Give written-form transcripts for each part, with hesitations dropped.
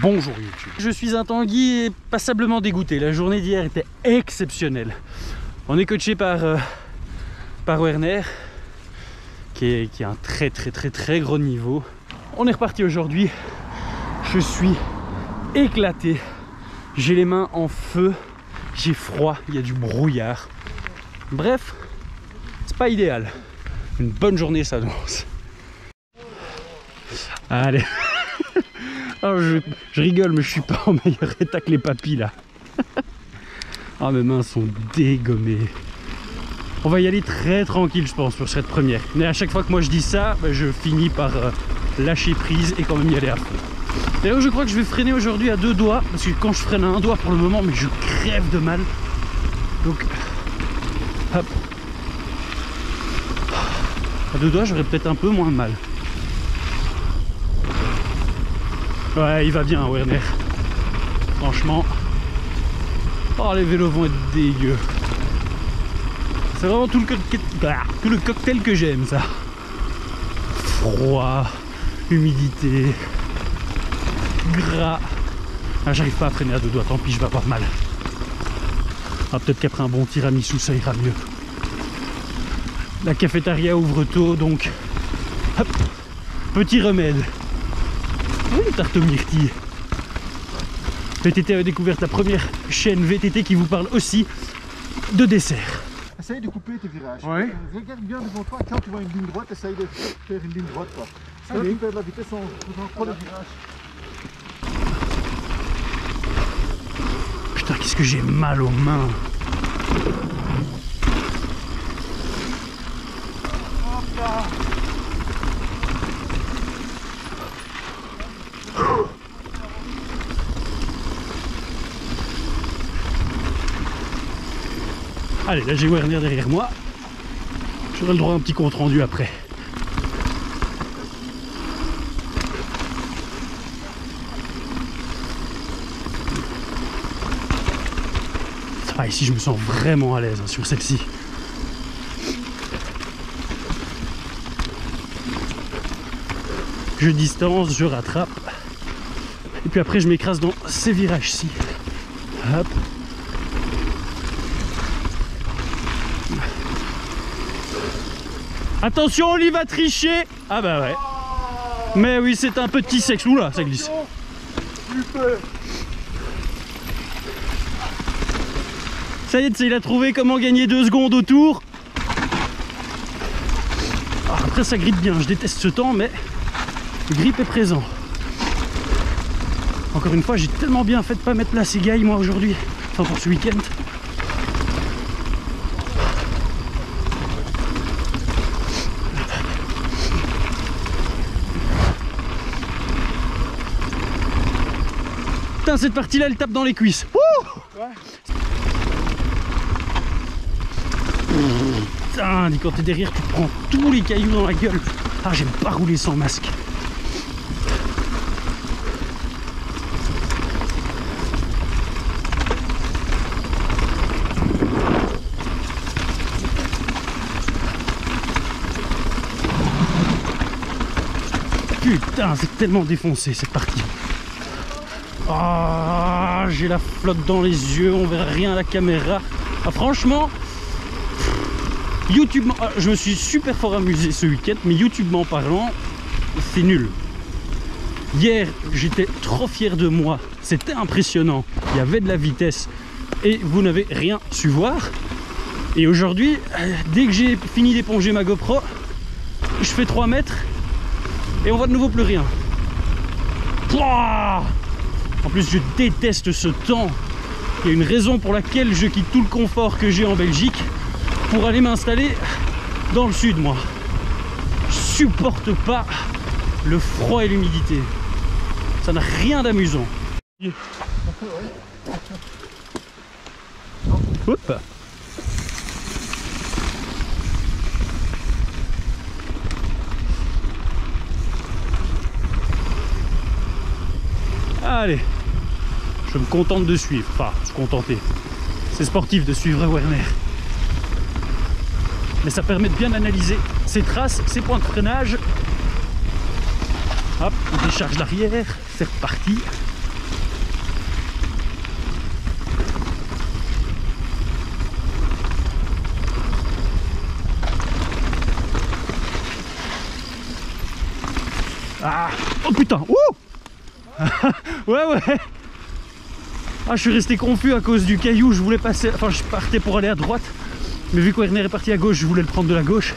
Bonjour YouTube. Je suis un Tanguy et passablement dégoûté. La journée d'hier était exceptionnelle. On est coaché par Werner, qui a un très gros niveau. On est reparti aujourd'hui. Je suis éclaté. J'ai les mains en feu. J'ai froid. Il y a du brouillard. Bref, c'est pas idéal. Une bonne journée s'annonce. Allez. Alors je rigole, mais je suis pas en meilleur état que les papis là. Ah, mes mains sont dégommées. On va y aller très tranquille, je pense, pour cette première. Mais à chaque fois que moi je dis ça, je finis par lâcher prise et quand même y aller à fond. D'ailleurs, je crois que je vais freiner aujourd'hui à 2 doigts, parce que quand je freine à 1 doigt pour le moment, mais je crève de mal. Donc, hop. À 2 doigts, j'aurais peut-être un peu moins mal. Ouais, il va bien, Werner. Franchement. Oh, les vélos vont être dégueux. C'est vraiment tout le cocktail que j'aime, ça. Froid, humidité, gras. Ah, j'arrive pas à freiner à 2 doigts, tant pis, je vais avoir mal. Ah, peut-être qu'après un bon tiramisu, ça ira mieux. La cafétéria ouvre tôt, donc hop, petit remède. Oui, tarte aux myrtilles. VTT a découvert la première chaîne VTT qui vous parle aussi de dessert. Essaye de couper tes virages. Ouais. Regarde bien devant toi, quand tu vois une ligne droite, essaye de faire une ligne droite. Quoi. Quand tu perds de la vitesse, on prend le virage. Putain, qu'est-ce que j'ai mal aux mains. Hop là. Allez, là j'ai Werner derrière moi. J'aurai le droit à un petit compte rendu après. Ça va, ici je me sens vraiment à l'aise sur celle-ci. Je distance, je rattrape. Et puis après je m'écrase dans ces virages-ci. Hop. Attention, Oli va tricher. Ah bah ouais. Mais oui, c'est un petit sexe. Oula, ça glisse. Ça y est, il a trouvé comment gagner 2 secondes au tour. Ah, après, ça grippe bien. Je déteste ce temps, mais le grip est présent. Encore une fois, j'ai tellement bien fait de pas mettre la cigaille, moi, aujourd'hui. Enfin, pour ce week-end. Putain, cette partie-là, elle tape dans les cuisses. Ouh, ouais. Putain, quand t'es derrière, tu prends tous les cailloux dans la gueule. Ah, j'aime pas rouler sans masque. Putain, c'est tellement défoncé cette partie. Ah, j'ai la flotte dans les yeux, on verra rien à la caméra. Ah, franchement, YouTube, je me suis super fort amusé ce week-end, mais YouTubement parlant, c'est nul. Hier, j'étais trop fier de moi, c'était impressionnant, il y avait de la vitesse et vous n'avez rien su voir. Et aujourd'hui, dès que j'ai fini d'éponger ma GoPro, je fais 3 mètres et on voit de nouveau plus rien. Pouah! En plus, je déteste ce temps. Il y a une raison pour laquelle je quitte tout le confort que j'ai en Belgique pour aller m'installer dans le sud, moi. Je supporte pas le froid et l'humidité. Ça n'a rien d'amusant. Hop. Allez, je me contente de suivre, enfin, se contenter. C'est sportif de suivre Werner. Mais ça permet de bien analyser ses traces, ses points de freinage. Hop, on décharge l'arrière, c'est reparti. Ah. Oh putain. Ouh. Ouais, ouais. Ah, je suis resté confus à cause du caillou. Je voulais passer. Enfin, je partais pour aller à droite. Mais vu que Werner est parti à gauche, je voulais le prendre de la gauche.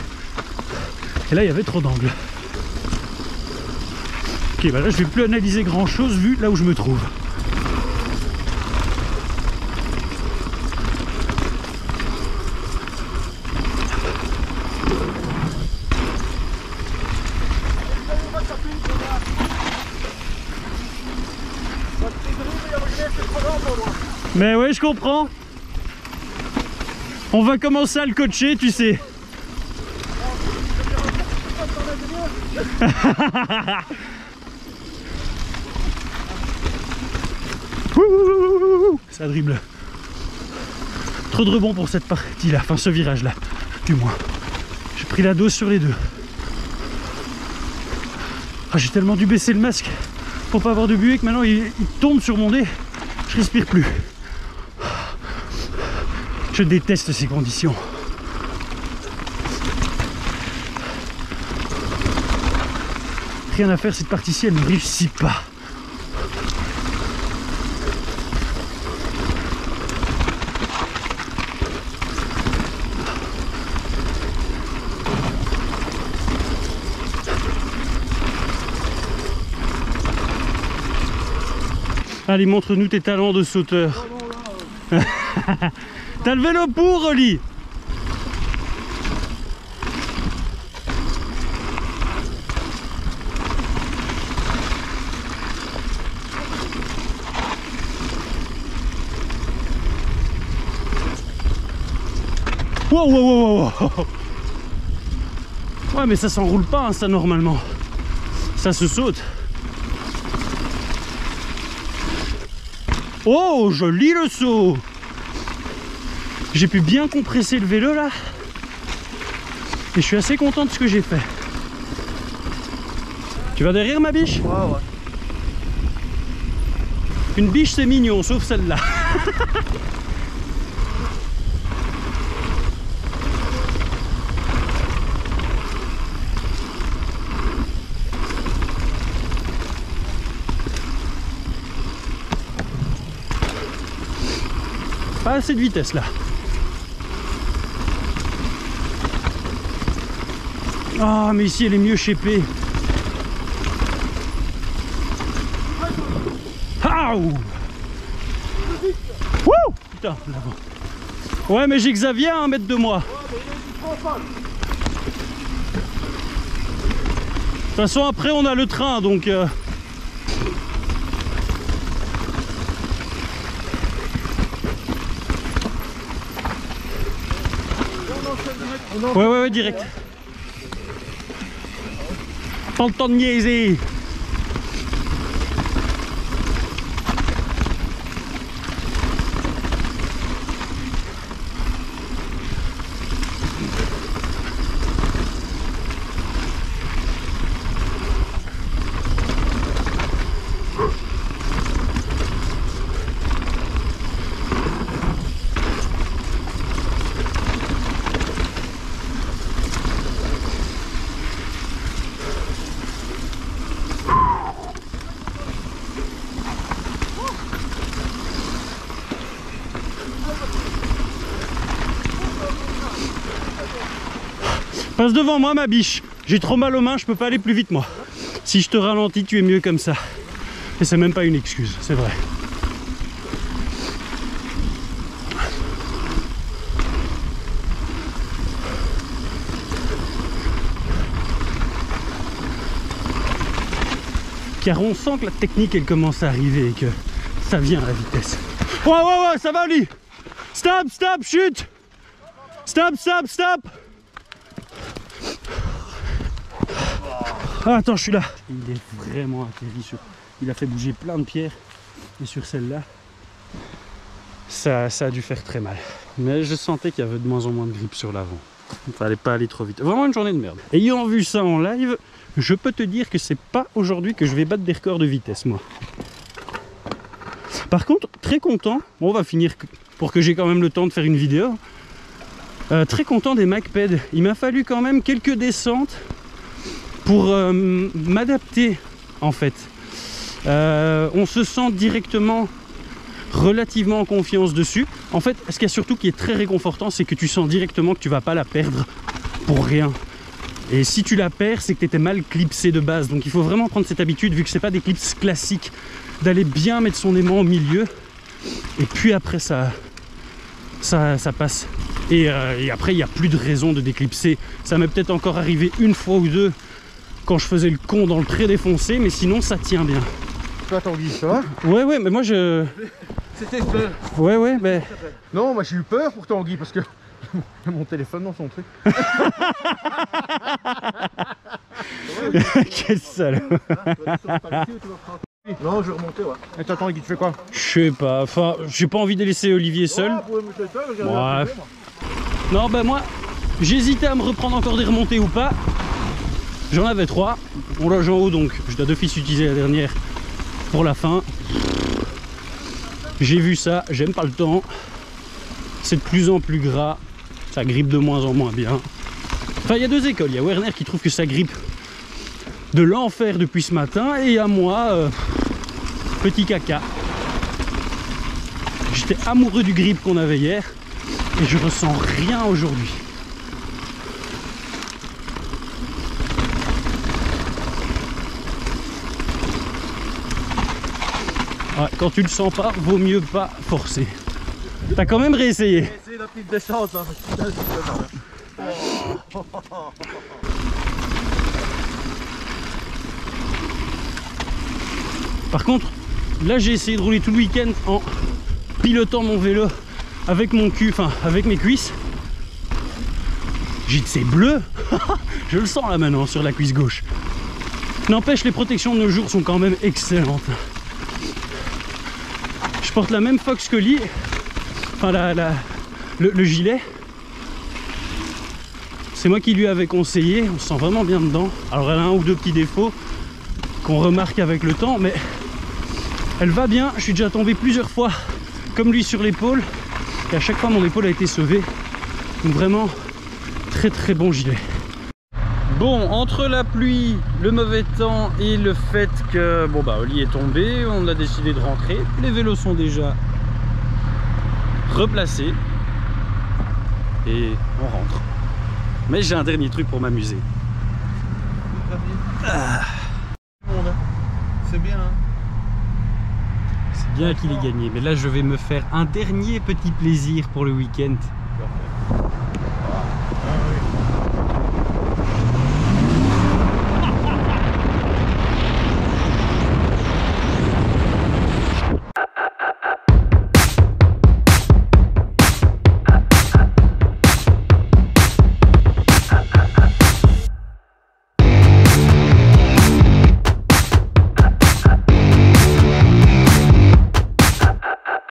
Et là, il y avait trop d'angles. Ok, bah là, je vais plus analyser grand chose vu là où je me trouve. Mais ouais, je comprends. On va commencer à le coacher, tu sais. Ça dribble. Trop de rebond pour cette partie là, enfin ce virage là, du moins. J'ai pris la dose sur les deux. Ah, j'ai tellement dû baisser le masque pour pas avoir de buée que maintenant il tombe sur mon nez. Je respire plus. Je déteste ces conditions. Rien à faire, cette partie-ci elle ne réussit pas. Allez, montre-nous tes talents de sauteur. T'as le vélo pour, Oli? Wow, wow, wow, wow. Ouais, mais ça s'enroule pas, hein, ça, normalement. Ça se saute. Oh, joli le saut! J'ai pu bien compresser le vélo là. Et je suis assez content de ce que j'ai fait. Tu vas derrière ma biche? Ouais, ouais. Une biche c'est mignon, sauf celle-là. Pas assez de vitesse là. Ah, mais ici elle est mieux shapée. Ah, ouh. Wouh. Putain, là-bas. Ouais, mais j'ai Xavier à 1 mètre de moi. De toute façon, après on a le train donc. Ouais, direct. Pas le temps de niaiser. Passe devant moi ma biche. J'ai trop mal aux mains, je peux pas aller plus vite moi. Si je te ralentis, tu es mieux comme ça. Et c'est même pas une excuse, c'est vrai. Car on sent que la technique elle commence à arriver et que ça vient à la vitesse. Ouais, ça va Ali. Stop, chute. Stop. Ah, attends, je suis là. Il est vraiment atterri sur... Il a fait bouger plein de pierres. Et sur celle-là, ça a dû faire très mal. Mais je sentais qu'il y avait de moins en moins de grip sur l'avant. Il fallait pas aller trop vite. Vraiment une journée de merde. Ayant vu ça en live, je peux te dire que c'est pas aujourd'hui que je vais battre des records de vitesse, moi. Par contre, très content. Bon, on va finir pour que j'ai quand même le temps de faire une vidéo. Très content des MacPed. Il m'a fallu quand même quelques descentes pour m'adapter en fait. On se sent directement relativement en confiance dessus. En fait, ce qu'il y a surtout qui est très réconfortant, c'est que tu sens directement que tu vas pas la perdre pour rien. Et si tu la perds, c'est que tu étais mal clipsé de base. Donc il faut vraiment prendre cette habitude, vu que c'est pas des clips classiques, d'aller bien mettre son aimant au milieu. Et puis après ça passe. Et après il n'y a plus de raison de déclipser. Ça m'est peut-être encore arrivé une fois ou deux quand je faisais le con dans le trait défoncé, mais sinon ça tient bien. Toi Tanguy, ça va? Ouais, mais moi je... C'était peur. Ouais, mais... Non, moi j'ai eu peur pour Tanguy parce que mon téléphone dans son truc. Quel salaud. Non, je vais remonter, ouais. Et toi Tanguy, tu fais quoi? Je sais pas, enfin, j'ai pas envie de laisser Olivier seul. Ouais. Non, bah moi, j'hésitais à me reprendre encore des remontées ou pas. J'en avais 3. On loge en haut, donc je dois d'office utiliser la dernière pour la fin. J'ai vu ça, j'aime pas le temps. C'est de plus en plus gras. Ça grippe de moins en moins bien. Enfin, il y a deux écoles. Il y a Werner qui trouve que ça grippe de l'enfer depuis ce matin. Et à moi, petit caca. J'étais amoureux du grip qu'on avait hier. Et je ressens rien aujourd'hui. Ouais, quand tu le sens pas, vaut mieux pas forcer. T'as quand même réessayé. J'ai essayé la petite descente, hein. Par contre, là j'ai essayé de rouler tout le week-end en pilotant mon vélo avec mon cul, enfin avec mes cuisses. J'ai dit c'est bleu. Je le sens là maintenant sur la cuisse gauche. N'empêche, les protections de nos jours sont quand même excellentes. Je porte la même Fox que Lee, enfin le gilet. C'est moi qui lui avais conseillé, on se sent vraiment bien dedans. Alors elle a un ou deux petits défauts qu'on remarque avec le temps, mais elle va bien. Je suis déjà tombé plusieurs fois comme lui sur l'épaule et à chaque fois mon épaule a été sauvée. Donc vraiment très très bon gilet. Bon, entre la pluie, le mauvais temps et le fait que bon bah Oli est tombé, on a décidé de rentrer. Les vélos sont déjà replacés et on rentre. Mais j'ai un dernier truc pour m'amuser. Ah. C'est bien, hein. C'est bien qu'il ait gagné, mais là je vais me faire un dernier petit plaisir pour le week-end.